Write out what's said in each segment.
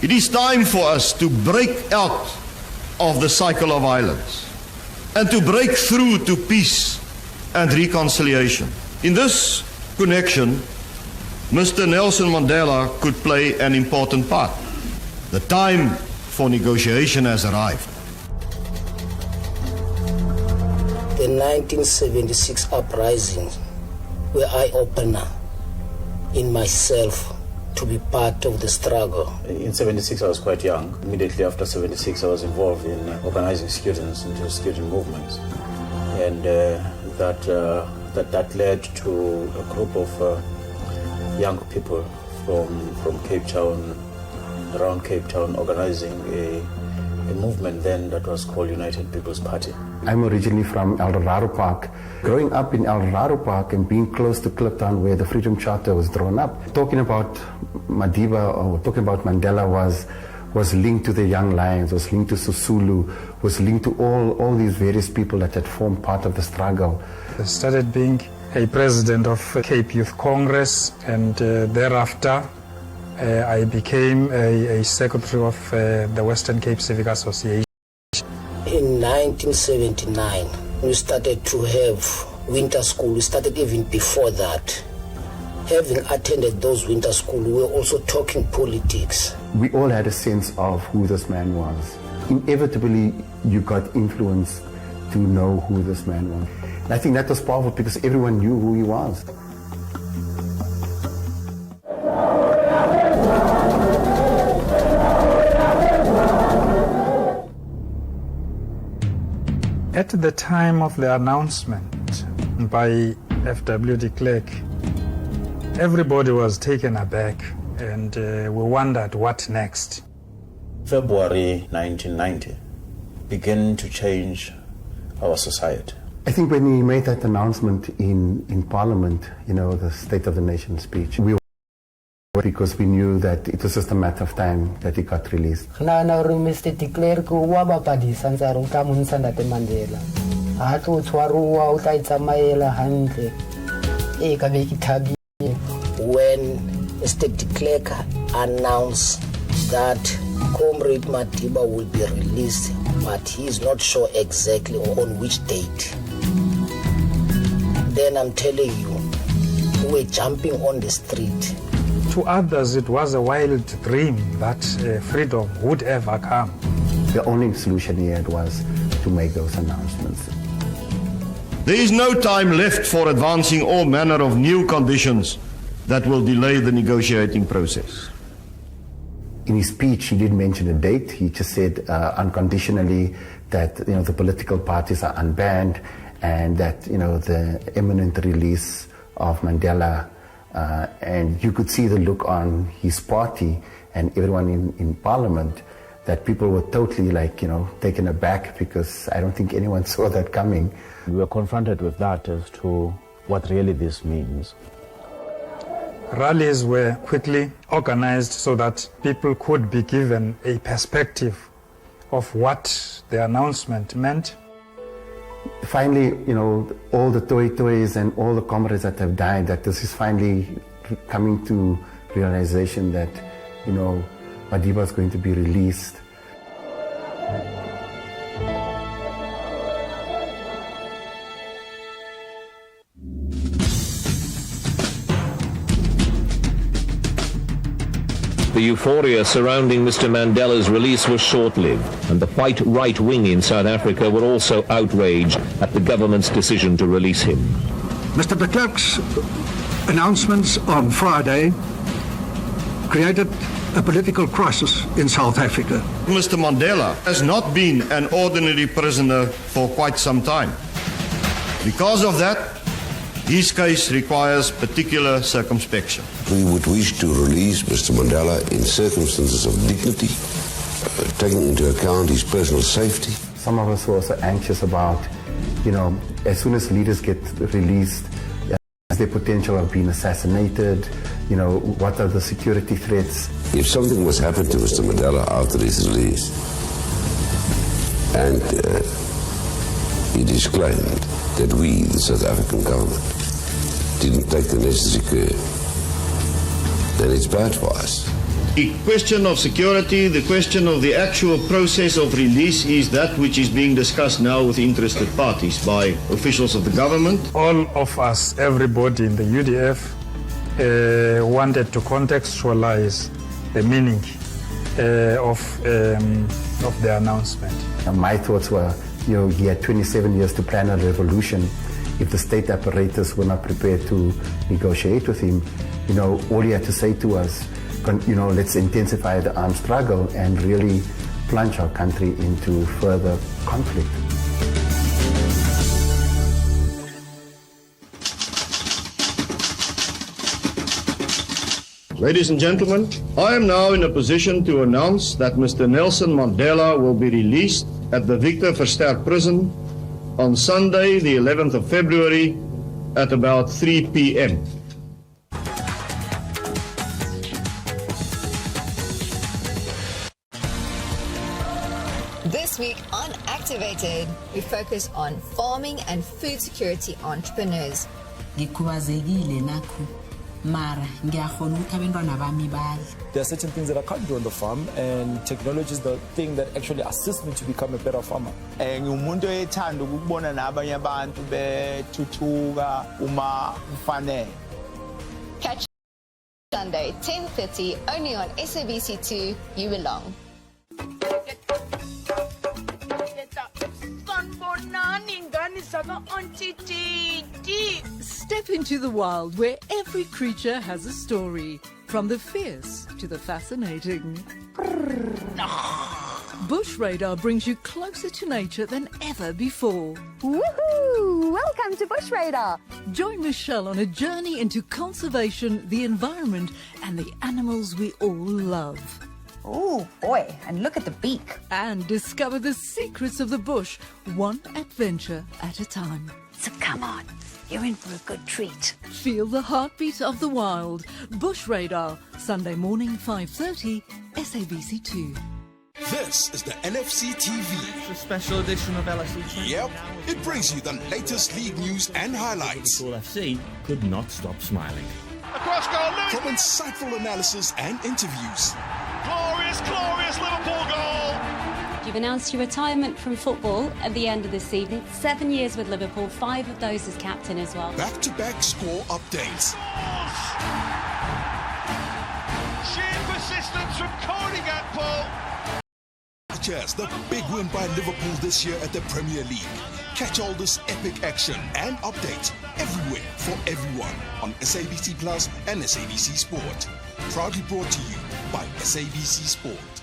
It is time for us to break out of the cycle of violence and to break through to peace and reconciliation. In this connection, Mr. Nelson Mandela could play an important part. The time for negotiation has arrived. The 1976 uprising were eye-opener in myself to be part of the struggle. In 76 I was quite young. Immediately after 76 I was involved in organizing students into student movements. And that led to a group of young people from Cape Town, around Cape Town, organizing a movement then that was called United People's Party. I'm originally from Eldorado Park. Growing up in Eldorado Park and being close to Kliptown where the Freedom Charter was drawn up, talking about Madiba or talking about Mandela was linked to the Young Lions, was linked to Sisulu, was linked to all these various people that had formed part of the struggle. I started being a president of Cape Youth Congress, and thereafter I became a secretary of the Western Cape Civic Association. In 1979, we started to have winter school. We started even before that. Having attended those winter school, we were also talking politics. We all had a sense of who this man was. Inevitably, you got influenced to know who this man was. And I think that was powerful because everyone knew who he was. At the time of the announcement by F.W. de Klerk, everybody was taken aback and we wondered what next. February 1990 began to change our society. I think when he made that announcement in Parliament, the State of the Nation speech, we were because we knew that it was just a matter of time that he got released. Mr. de Klerk wa bapadisa ntse re ka montsha Ntate Mandela. Ha tlo tshwaruwa o tla itsamaela hantle. E ka be ke thabile. When Mr. de Klerk announced that Comrade Madiba will be released, but he is not sure exactly on which date, then I'm telling you, we were jumping on the street. To others, it was a wild dream that freedom would ever come. The only solution he had was to make those announcements. There is no time left for advancing all manner of new conditions that will delay the negotiating process. In his speech, he didn't mention a date. He just said unconditionally that the political parties are unbanned and that the imminent release of Mandela. And you could see the look on his party and everyone in Parliament that people were totally taken aback because I don't think anyone saw that coming. We were confronted with that as to what really this means. Rallies were quickly organized so that people could be given a perspective of what the announcement meant. Finally, all the toys and all the comrades that have died, that this is finally coming to realization that, Madiba is going to be released. The euphoria surrounding Mr. Mandela's release was short-lived, and the white right wing in South Africa were also outraged at the government's decision to release him. Mr. de Klerk's announcements on Friday created a political crisis in South Africa. Mr. Mandela has not been an ordinary prisoner for quite some time. Because of that, his case requires particular circumspection. We would wish to release Mr. Mandela in circumstances of dignity, taking into account his personal safety. Some of us were also anxious about, as soon as leaders get released, is there potential of being assassinated? What are the security threats? If something was happened to Mr. Mandela after his release, and it is claimed that we, the South African government, didn't take the necessary care, then it's bad for us. The question of security, the question of the actual process of release is that which is being discussed now with interested parties by officials of the government. All of us, everybody in the UDF, wanted to contextualize the meaning of the announcement. And my thoughts were, he had 27 years to plan a revolution. If the state apparatus were not prepared to negotiate with him, all he had to say to us, let's intensify the armed struggle and really plunge our country into further conflict. Ladies and gentlemen, I am now in a position to announce that Mr. Nelson Mandela will be released at the Victor Verster prison on Sunday, the 11th of February at about 3 p.m. This week on Activated, we focus on farming and food security entrepreneurs. Mara, there are certain things that I can't do on the farm, and technology is the thing that actually assists me to become a better farmer. Catch Sunday, 10:30, only on SABC2, You Belong. Step into the wild where every creature has a story, from the fierce to the fascinating. Bush Radar brings you closer to nature than ever before. Woohoo! Welcome to Bush Radar. Join Michelle on a journey into conservation, the environment, and the animals we all love. Oh boy, and look at the beak. And discover the secrets of the bush, one adventure at a time. So come on, you're in for a good treat. Feel the heartbeat of the wild. Bush Radar, Sunday morning 5:30, SABC2. This is the LFC TV. It's a special edition of LFC TV. Yep, it brings you the latest league news and highlights. All FC could not stop smiling. Across goal, Lewis. From insightful analysis and interviews. Glorious, glorious Liverpool goal! You've announced your retirement from football at the end of the season. 7 years with Liverpool, 5 of those as captain as well. Back-to-back score updates. Sheer persistence from Cody Gakpo. Such as the big win by Liverpool this year at the Premier League. Catch all this epic action and updates everywhere for everyone on SABC Plus and SABC Sport. Proudly brought to you by SABC Sport.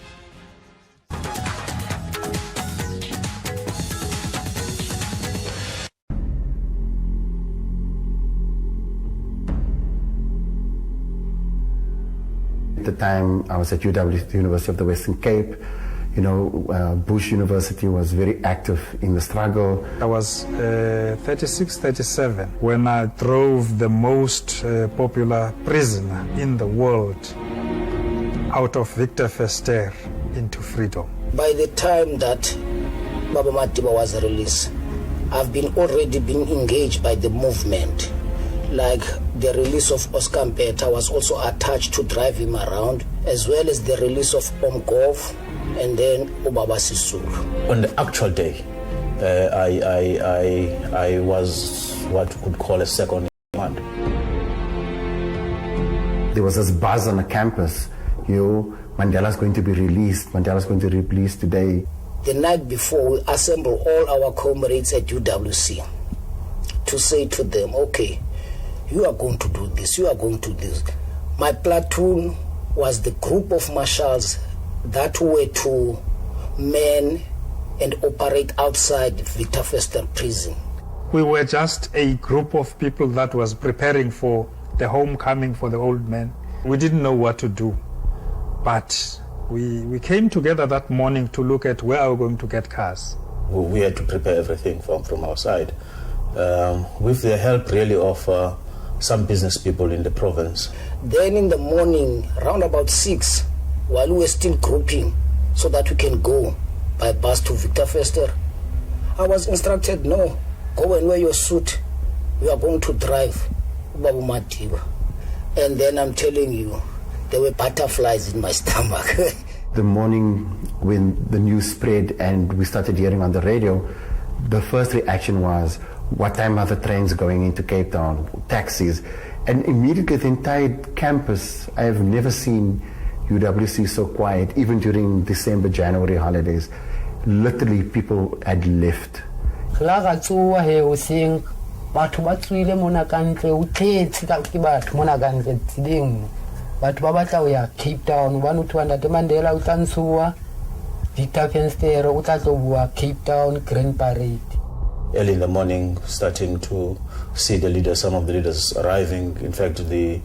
At the time, I was at UW, the University of the Western Cape. Bush University was very active in the struggle. I was 36, 37 when I drove the most popular prisoner in the world out of Victor Verster into freedom. By the time that Baba Madiba was released, I've already been engaged by the movement. Like the release of Oscar Mpeta was also attached to drive him around, as well as the release of Omgov and then Ubaba Sisulu. On the actual day, I was what you could call a second in command. There was this buzz on the campus, Mandela's going to be released, Mandela's going to be released today. The night before, we assembled all our comrades at UWC to say to them, okay, you are going to do this, you are going to do this. My platoon was the group of marshals that were to man and operate outside Victor Verster prison. We were just a group of people that was preparing for the homecoming for the old man. We didn't know what to do, but we came together that morning to look at where we were going to get cars. We had to prepare everything from our side, with the help really of some business people in the province. Then in the morning, around about 6, while we were still grouping so that we can go by bus to Victor Verster, I was instructed, no, go and wear your suit. We are going to drive Babu Madiba. And then I'm telling you, there were butterflies in my stomach. The morning when the news spread and we started hearing on the radio, the first reaction was, what time are the trains going into Cape Town, taxis? And immediately the entire campus, I have never seen UWC so quiet, even during December, January holidays. Literally people had left. Batho ba tswile mona kantle o tletse ka ke batho mona kantle tsileng batho ba batla o ya Cape Town ba no twa Ndate Mandela o tlantsua Victor Verster o tla tlo bua Cape Town Grand Parade. Early in the morning, starting to see the leaders, some of the leaders arriving. In fact, the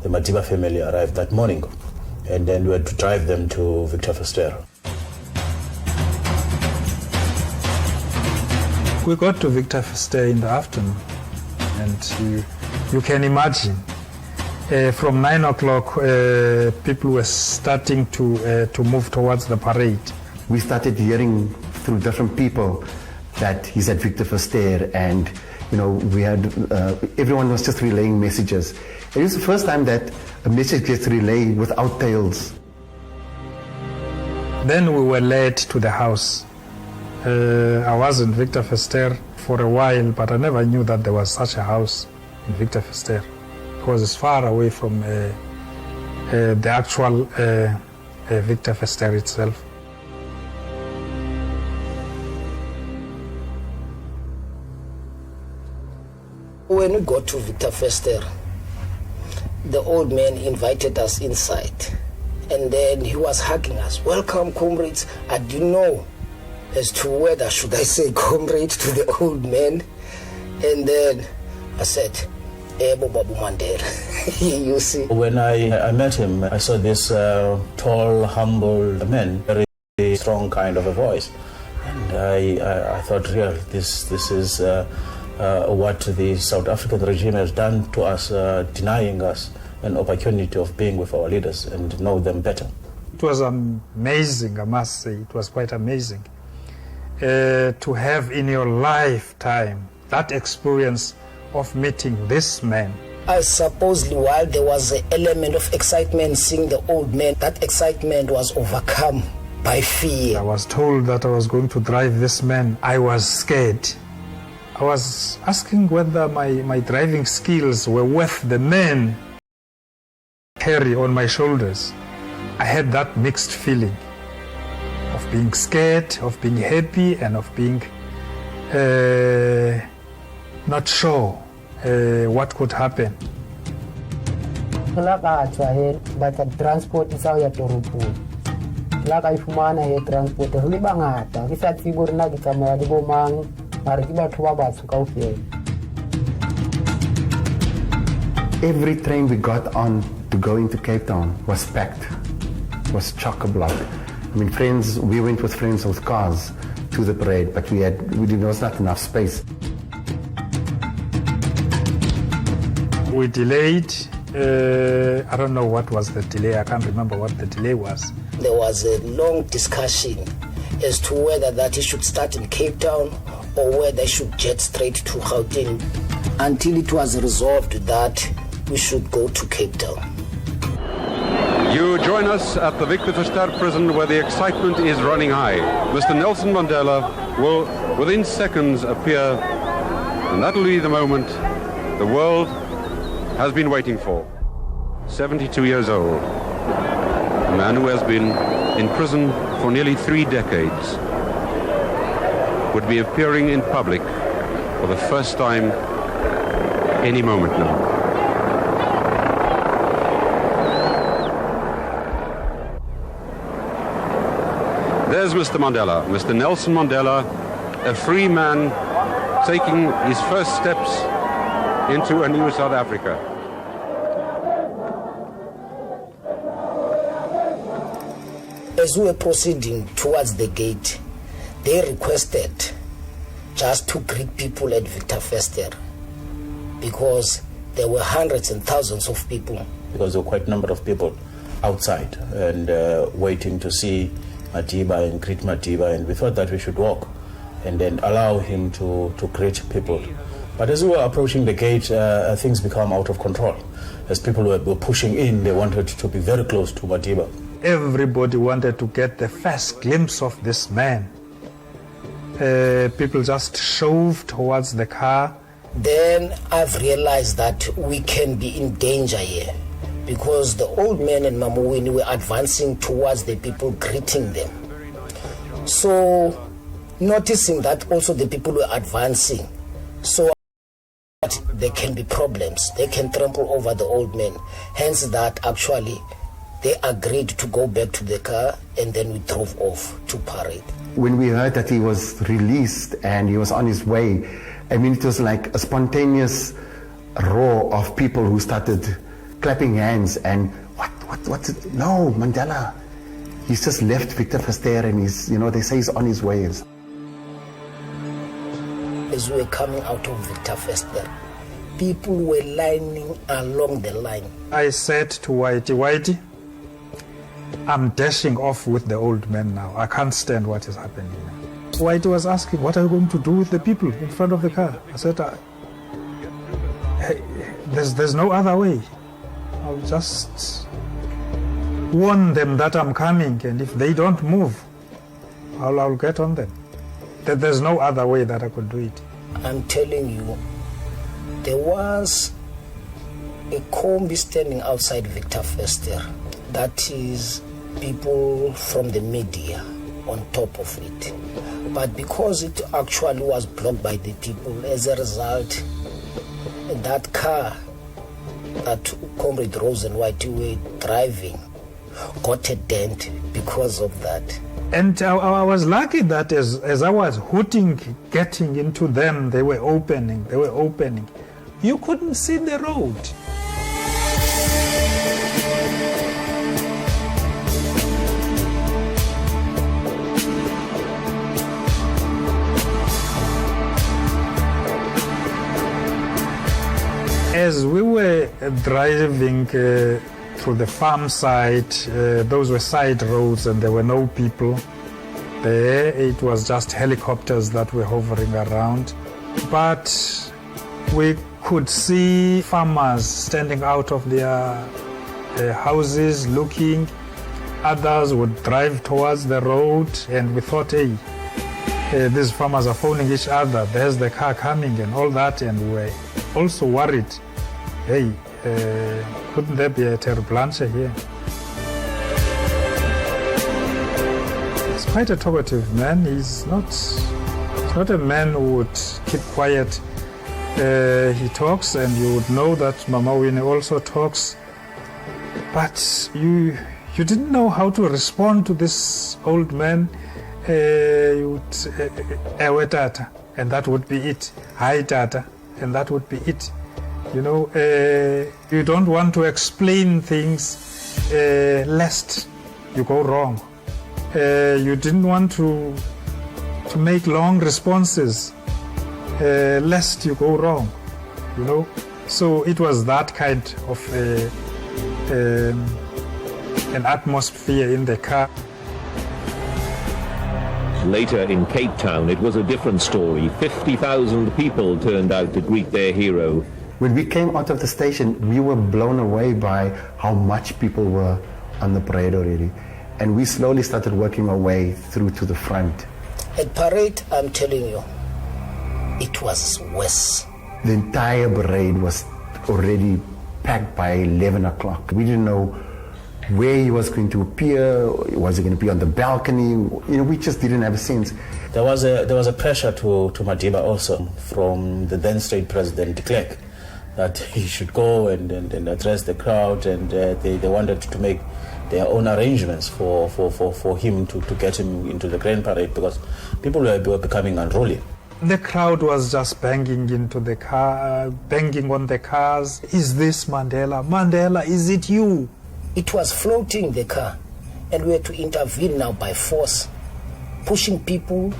Madiba family arrived that morning, and then we had to drive them to Victor Verster. We got to Victor Verster in the afternoon, and you can imagine from 9 o'clock people were starting to move towards the parade. We started hearing through different people that he's at Victor Verster, and we had everyone was just relaying messages. It was the first time that a message gets relayed without tails. Then we were led to the house. I was in Victor Verster for a while, but I never knew that there was such a house in Victor Verster, because it's far away from the actual Victor Verster itself. When we got to Victor Verster, the old man invited us inside, and then he was hugging us. Welcome, comrades. I didn't know as to whether should I say comrade to the old man, and then I said, Ebo Babu Mandela. You see. When I met him, I saw this tall, humble man, very strong kind of a voice, and I thought, yeah, this is what the South African regime has done to us, denying us an opportunity of being with our leaders and know them better. It was amazing, I must say. It was quite amazing to have in your lifetime that experience of meeting this man. I suppose while there was an element of excitement seeing the old man, that excitement was overcome by fear. I was told that I was going to drive this man. I was scared. I was asking whether my driving skills were worth the men carry on my shoulders. I had that mixed feeling of being scared, of being happy, and of being not sure what could happen. But transport is out toropong. La ka ifumana he transport re bangata ke sa tsebo rena ke tsamaya le bo mang mare ke batho ba batsho kaofela. Every train we got on to go into Cape Town was packed, was chock-a-block. I mean, we went with friends with cars to the parade, but there was not enough space. We delayed. I don't know what was the delay. I can't remember what the delay was. There was a long discussion as to whether that he should start in Cape Town or whether he should jet straight to Gauteng, until it was resolved that we should go to Cape Town. You join us at the Victor Verster prison, where the excitement is running high. Mr. Nelson Mandela will within seconds appear, and that'll be the moment the world has been waiting for. 72 years old, a man who has been in prison for nearly 3 decades, would be appearing in public for the first time any moment now. There's Mr. Mandela, Mr. Nelson Mandela, a free man taking his first steps into a new South Africa. As we were proceeding towards the gate, they requested just to greet people at Victor Verster, because there were hundreds and thousands of people. Because there were quite a number of people outside and waiting to see Madiba and greet Madiba, and we thought that we should walk and then allow him to greet people. But as we were approaching the gate, things become out of control, as people were pushing in, they wanted to be very close to Madiba. Everybody wanted to get the first glimpse of this man. People just shoved towards the car. Then I've realized that we can be in danger here, because the old man and Mama Winnie were advancing towards the people, greeting them. So, noticing that also the people were advancing, so that there can be problems, they can trample over the old man. Hence that actually they agreed to go back to the car, and then we drove off to Parade. When we heard that he was released and he was on his way, I mean, it was like a spontaneous roar of people who started clapping hands and what's it? No, Mandela. He's just left Victor Verster and he's, they say he's on his way. As we were coming out of Victor Verster, people were lining along the line. I said to Whitey, I'm dashing off with the old man now. I can't stand what is happening now. Whitey was asking, what are you going to do with the people in front of the car? I said, hey, there's no other way. I'll just warn them that I'm coming, and if they don't move, I'll get on them. There's no other way that I could do it. I'm telling you, there was a combi standing outside Victor Verster. That is people from the media on top of it. But because it actually was blocked by the people, as a result, that car that Comrade Rose and Whitey were driving got a dent because of that. And I was lucky that as I was hooting, getting into them, they were opening. You couldn't see the road. As we were driving through the farm side, those were side roads and there were no people there. It was just helicopters that were hovering around. But we could see farmers standing out of their houses looking. Others would drive towards the road, and we thought, hey, these farmers are phoning each other. There's the car coming and all that, and we were also worried. Hey, couldn't there be a Terry Blanche here? He's quite a talkative man. He's not a man who would keep quiet. He talks, and you would know that Mama Winnie also talks. But you didn't know how to respond to this old man. You would, Ewe Tata, and that would be it. Hi Tata, and that would be it. You know, you don't want to explain things lest you go wrong. You didn't want to make long responses lest you go wrong, you know. So it was that kind of an atmosphere in the car. Later in Cape Town, it was a different story. 50,000 people turned out to greet their hero. When we came out of the station, we were blown away by how much people were on the parade already. And we slowly started working our way through to the front. At Parade, I'm telling you, it was worse. The entire parade was already packed by 11 o'clock. We didn't know where he was going to appear. Was he going to be on the balcony? You know, we just didn't have a sense. There was a pressure to Madiba also from the then state president, de Klerk, that he should go and address the crowd, and they wanted to make their own arrangements for him to get him into the grand parade, because people were becoming unruly. The crowd was just banging into the car, banging on the cars. Is this Mandela? Mandela, is it you? It was floating the car, and we had to intervene now by force, pushing people,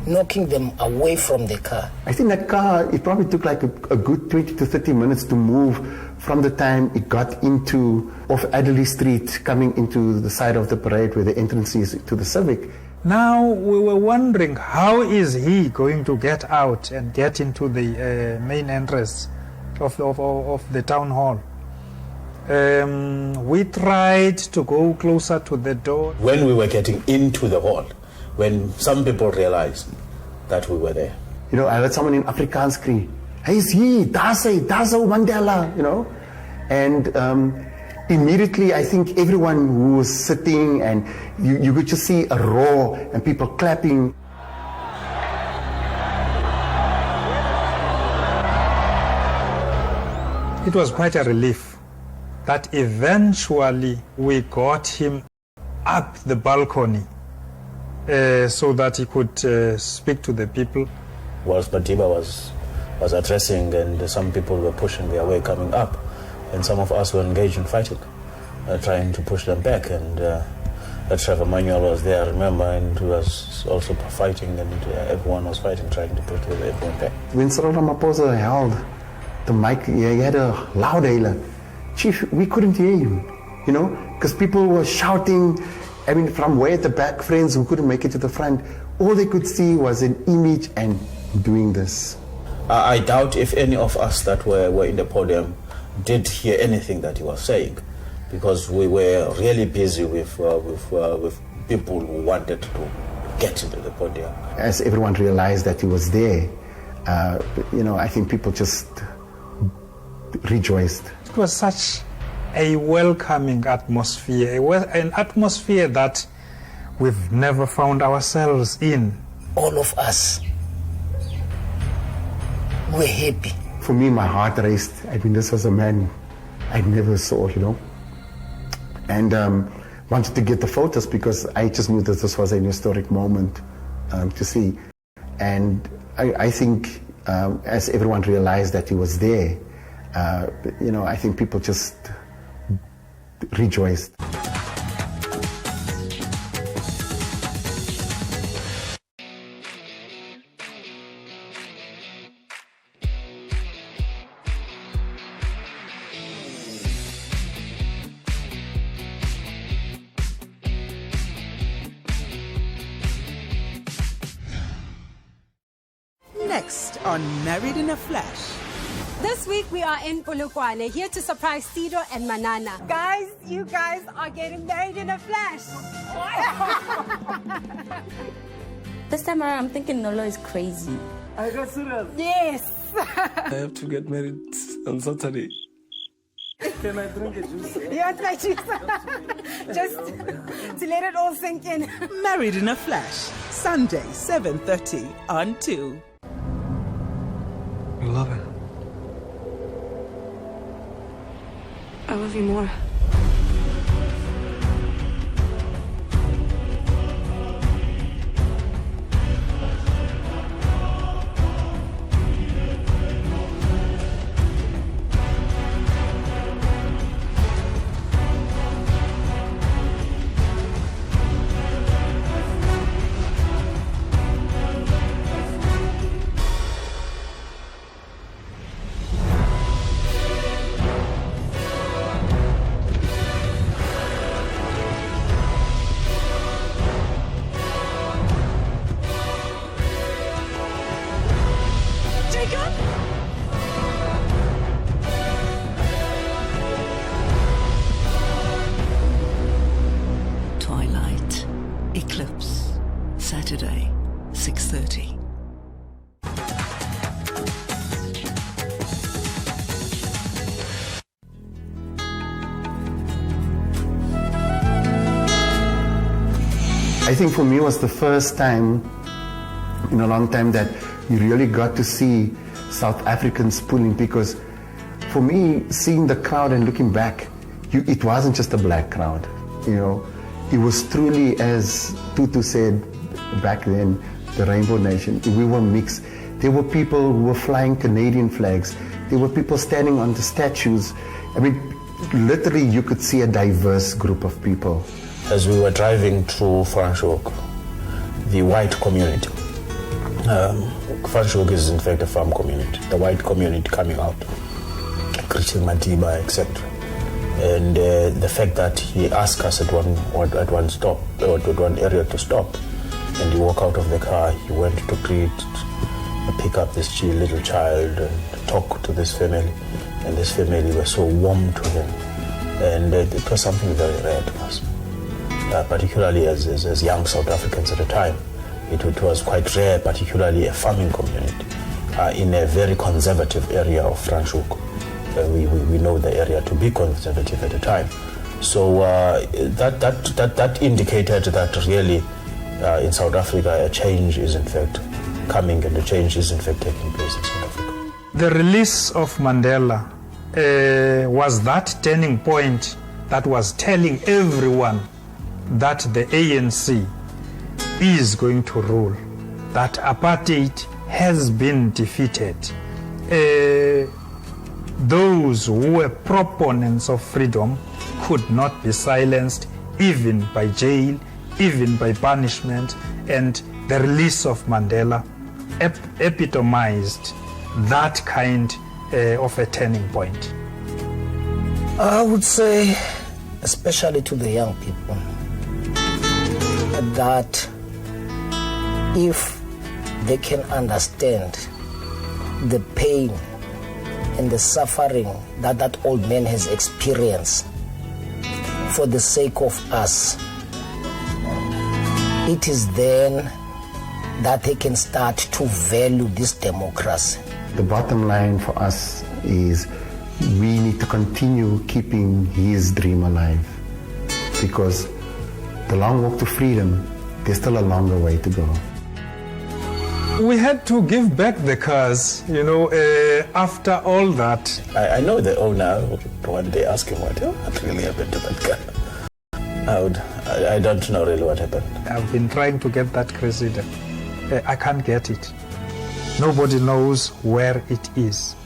knocking them away from the car. I think that car, it probably took like a good 20 to 30 minutes to move from the time it got off Adderley Street, coming into the side of the parade where the entrance is to the Civic. Now we were wondering, how is he going to get out and get into the main entrance of the town hall. We tried to go closer to the door. When we were getting into the hall, when some people realized that we were there. You know, I heard someone in Afrikaans scream, "Hey, is he? That's Mandela," you know. And immediately, I think everyone who was sitting, and you could just see a roar and people clapping. It was quite a relief that eventually we got him up the balcony so that he could speak to the people. Whilst Madiba was addressing, and some people were pushing their way coming up, and some of us were engaged in fighting, trying to push them back, and Trevor Manuel was there, I remember, and he was also fighting, and everyone was fighting, trying to push everyone back. When Cyril Ramaphosa held the mic, he had a loud hailer. Chief, we couldn't hear him, you know, because people were shouting. I mean, from way at the back, friends who couldn't make it to the front, all they could see was an image and doing this. I doubt if any of us that were in the podium did hear anything that he was saying, because we were really busy with people who wanted to get into the podium. As everyone realized that he was there, you know, I think people just rejoiced. It was such a welcoming atmosphere, an atmosphere that we've never found ourselves in. All of us were happy. For me, my heart raced. I mean, this was a man I never saw, you know. And wanted to get the photos because I just knew that this was an historic moment to see. And I think as everyone realized that he was there, you know, I think people just rejoiced. Next on Married in a Flash. This week we are in Polokwane, here to surprise Sido and Manana. Guys, you guys are getting married in a flash. This time around, I'm thinking Nolo is crazy. I got serious. Yes. I have to get married on Saturday. Can I drink a juice? You want my juice? Just to let it all sink in. Married in a Flash, Sunday, 7:30 on 2. I love it. I love you more. Twilight Eclipse, Saturday, 6:30. I think for me it was the first time in a long time that you really got to see South Africans pulling, because for me, seeing the crowd and looking back, it wasn't just a black crowd, you know. It was truly, as Tutu said back then, the Rainbow Nation. We were mixed. There were people who were flying Canadian flags. There were people standing on the statues. I mean, literally you could see a diverse group of people. As we were driving through Franschhoek, the white community, Franschhoek is in fact a farm community, the white community coming out, greeting Madiba, etc. And the fact that he asked us at one stop, or at one area to stop, and he walked out of the car, he went to greet pick up this little child and talk to this family. And this family were so warm to him. And it was something very rare to us, particularly as young South Africans at the time. It was quite rare, particularly a farming community in a very conservative area of Franschhoek. We know the area to be conservative at the time. So that indicated that really in South Africa a change is in fact coming, and a change is in fact taking place in South Africa. The release of Mandela was that turning point that was telling everyone that the ANC is going to rule, that apartheid has been defeated. Those who were proponents of freedom could not be silenced, even by jail, even by punishment, and the release of Mandela epitomized that kind of a turning point. I would say, especially to the young people, that if they can understand the pain and the suffering that that old man has experienced for the sake of us, it is then that they can start to value this democracy. The bottom line for us is we need to continue keeping his dream alive, because the long walk to freedom, there's still a longer way to go. We had to give back the cars, after all that. I know the owner. One day asked him what really happened to that car. I don't know really what happened. I've been trying to get that Cressida. I can't get it. Nobody knows where it is.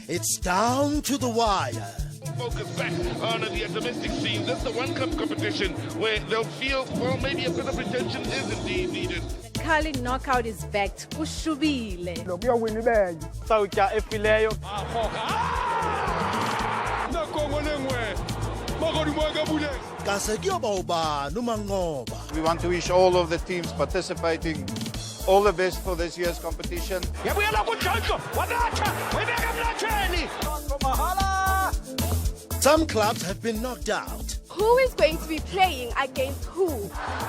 It's down to the wire. Focus back on the domestic scene. This is the One Cup competition where they'll feel, well, maybe a bit of retention is indeed needed. Curling knockout is backed. Ushubile. We want to wish all of the teams participating all the best for this year's competition. Some clubs have been knocked out. Who is going to be playing against who?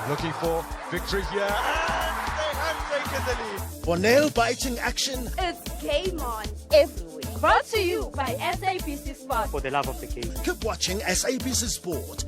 Looking for victory here, and they have taken the lead. For nail-biting action, It's Game On every week. Brought to you by SABC Sport. For the love of the game. Keep watching SABC Sport.